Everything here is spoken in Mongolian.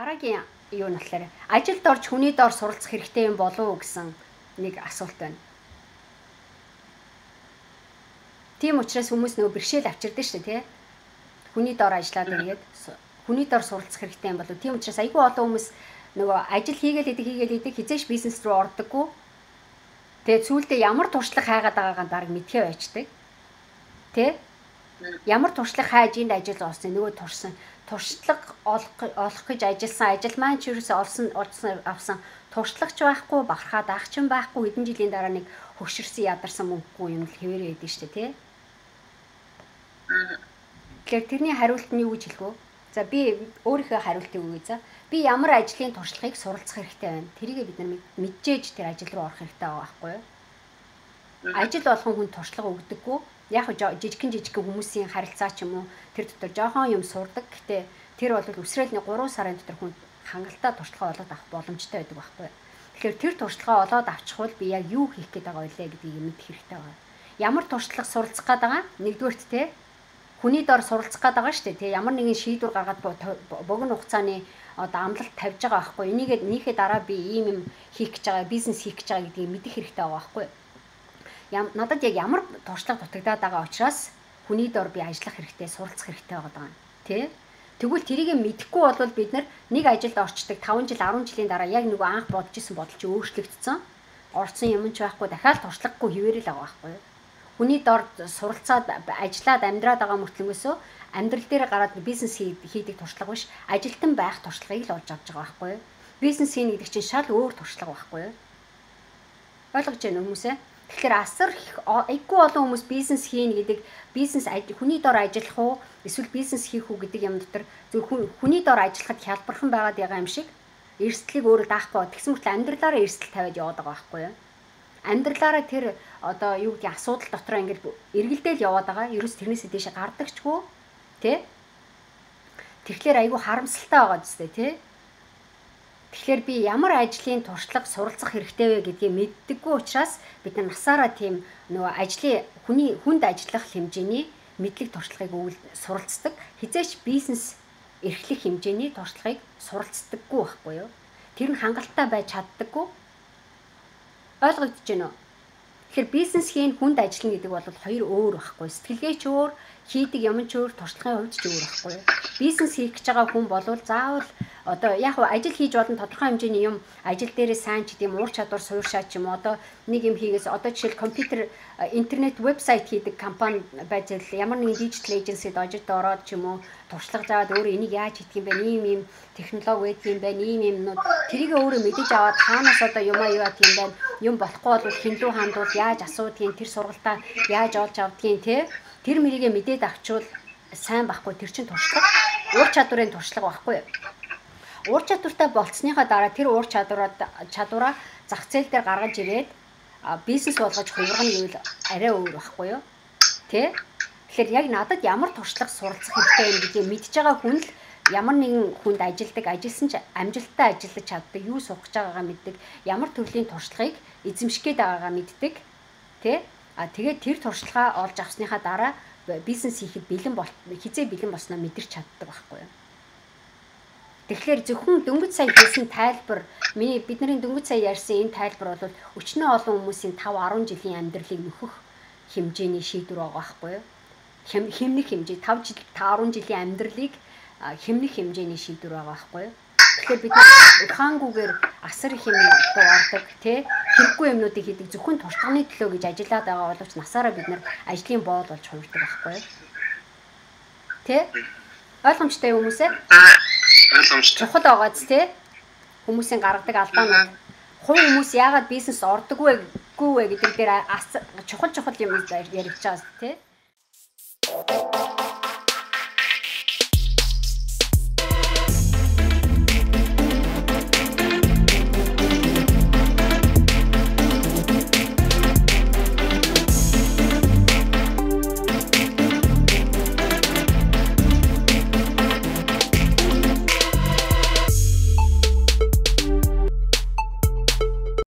Дараагийн юу нь болохоор ажилд орж хүний доор суралцах хэрэгтэй юм болов уу гэсэн нэг асуулт байна. Тийм учраас хүмүүс нөгөө бэрхшээл авчирдаг шүү дээ, тий? Хүний доор ажиллаад ирээд хүний доор суралцах хэрэгтэй юм болов. Тийм учраас айгүй олон хүмүүс нөгөө ажил хийгээл идэг хизээш бизнес руу ордоггүй. Тэгээ сүүлдээ ямар туршлага хайгаад байгаагаа дараг мэдхээ байждаг. Тэ? Ямар туршлага хайж энд ажил олсон нөгөө туршлага олох гэж ажилласан ажил маань ч ерөөсөө авсан туршлагач байхгүй, бахархаад ахчин байхгүй хэдэн жилийн дараа нэг хөгшөрсөн ядарсан мөнгөгүй юм л хэвээрээ идэв штэ тий. Тэгэхээр тэрний хариулт нь юу гэж хэлэх вэ? За би өөрийнхөө хариултыг өгье за. Би ямар ажлын туршлагыг суралцах хэрэгтэй байна. Тэрийг бид нар мэдчихэж тэр ажил руу орох хэрэгтэй байгаа байхгүй юу? Ажил болгон хүн туршлага өгдөггүй. Яг жижигхэн хүмүүсийн харилцаа ч юм уу тэр дотор жоохон юм сурдаг. Гэтэ тэр бол өсрөөл нэг 3 сарын дотор хүн хангалттай туршлага олоод авах боломжтой байдаг байхгүй юу? Тэгэхээр тэр туршлага олоод авчихвал би яг юу хийх гээд байгаа вэ гэдгийг мэдэх хэрэгтэй байна. Ямар туршлага суралцах гээд байгаа? Нэгдүгээрт те хүний доор суралцах гээд байгаа шүү дээ. Тэ ямар нэгэн шийдвэр гаргаад богино хугацааны амлалт тавьж байгаа байхгүй юу? Энийхээ дараа би ийм юм хийх гэж байгаа, бизнес хийх гэж байгаа гэдгийг мэдэх хэрэгтэй байгаа байхгүй юу? Надад яг ямар туршлага дутагдаад байгаа учраас хүний доор би ажиллах хэрэгтэй, суралцах хэрэгтэй байгаа юм. Тэ? Тэгвэл тэрийг мэдэхгүй бол бид нар нэг ажилд орчдөг 5 жил, 10 жилийн дараа яг нөгөө анх бодож исэн бодол чи өөрчлөгдсөн. Орцсон юм ч байхгүй, дахиад туршлагагүй хിവэрэл байгаа байхгүй юу? Хүний доор суралцаад ажиллаад амьдраад байгаа мөртлөнгөөсөө амьдрал дээр гараад бизнес хийдэг туршлага биш, ажилтан байх туршлагыг л олж авч байгаа байхгүй юу? Бизнес хийнэ гэдэг чинь шал өөр туршлага байхгүй юу? Ойлгож байна уу хүмүүсээ? Тэгэхээр асар их айгүй олон хүмүүс бизнес хийнэ гэдэг бизнес хүний доор ажиллах уу эсвэл бизнес хийх үү гэдэг юм дотор зөв хүний доор ажиллахад хялбархан байгаад байгаа юм шиг эрсдлийг өөрөө даахгүй тэгсэн мэт амьдралаараа эрсдэл тавиад яваад байгаа байхгүй юу? Амьдралаараа тэр одоо юу гэдэг асуудал дотроо ингээд эргэлдээл яваад байгаа. Ерөөс тэрнээсээ дэше гардагчгүй тий? Тэгэхээр айгүй харамсалтай байгаа зү тий? Тэгэхээр би ямар ажлын туршлага суралцах хэрэгтэй вэ гэдгийг мэддэггүй учраас бид насаараа тийм нөгөө хүнд ажиллах хэмжээний мэдлэг туршлагыг суралцдаг. Хизээч бизнес эрхлэх хэмжээний туршлагыг суралцдаггүй байхгүй юу? Тэр нь хангалттай байж чаддаггүй. Ойлгогдож байна уу? Тэгэхээр бизнес хийн хүнд ажиллана гэдэг бол хоёр өөр байхгүй. Сэтгэлгээч өөр, хийдэг юм ч өөр, туршлагын хувьд ч өөр байхгүй юу? Бизнес хийх гэж байгаа хүн бол заавал одоо яг ажил хийж болно тодорхой хэмжээний юм ажил дээрээ сайн ч гэдэм уур чадвар суурьшаа ч юм одоо нэг юм хийгээс одоо жишээл компьютер интернет вебсайт хийдэг компани байж ямар нэгэн дижитал эйженсид ажид ороод ч юм уу туршлага заагаад өөрөө энийг яаж хийх юм бэ ийм технологи байдаг юм байна ийм юмнууд тэрийг өөрөө мэдэж аваад хаанаас одоо юмаа юу гэх юм байна юм болохгүй бол хиндүү хандвал яаж асуудгийг тэр сургалтаа яаж олж авдгийг те тэр мэрийгээ мэдээд авчвал сайн байхгүй тэр чин туршлага уур чадварын туршлага байхгүй юу? Уур чадвартай болцсныхаа дараа тэр уур чадвараа зах зээл дээр гаргаж ирээд бизнес болгож хувиргана гэвэл арай өөр байхгүй юу? Тэ? Тэгэхээр яг надад ямар туршлага суралцах хэрэгтэй юм гэдгийг мэдж байгаа хүн л ямар нэгэн хүнд ажилдаг, ажилласан ч амжилттай ажиллаж чаддаг, юу сурах гэж байгаагаа мэддэг, ямар төрлийн туршлагыг эзэмших гээд байгаагаа мэддэг. Тэ? Тэгээд тэр туршлагаа олж авсныхаа дараа бизнес хийхэд хизээ бэлэн болсноо мэдэрч чаддаг байхгүй юу? Тэгэхээр зөвхөн дөнгөж сая хэлсэн тайлбар бидний дөнгөж сая ярьсан энэ тайлбар бол өчнөө олон хүмүүсийн 5-10 жилийн амьдралыг нөхөх хэмжээний шийдвэр байгаа байхгүй юу? Хэмнэх хэмжээ 5-10 жилийн амьдралыг хэмнэх хэмжээний шийдвэр байгаа байхгүй юу? Тэгэхээр бид ухаангүйгээр асар их юм ордог тий хэрэггүй юмнуудыг хийдэг зөвхөн туршлагын төлөө гэж ажиллаад байгаа боловч насаараа бид нар ажлын боол болж хувирдаг байхгүй юу? Тий? Ойлгомжтой хүмүүсээ? Ойлгомжтой. Чухал байгааз тий хүмүүсийн гаргадаг алдаанууд. Хувь хүмүүс яагаад бизнес ордоггүй вэ гэдэг дээр чухал юм яригч байгаас тий.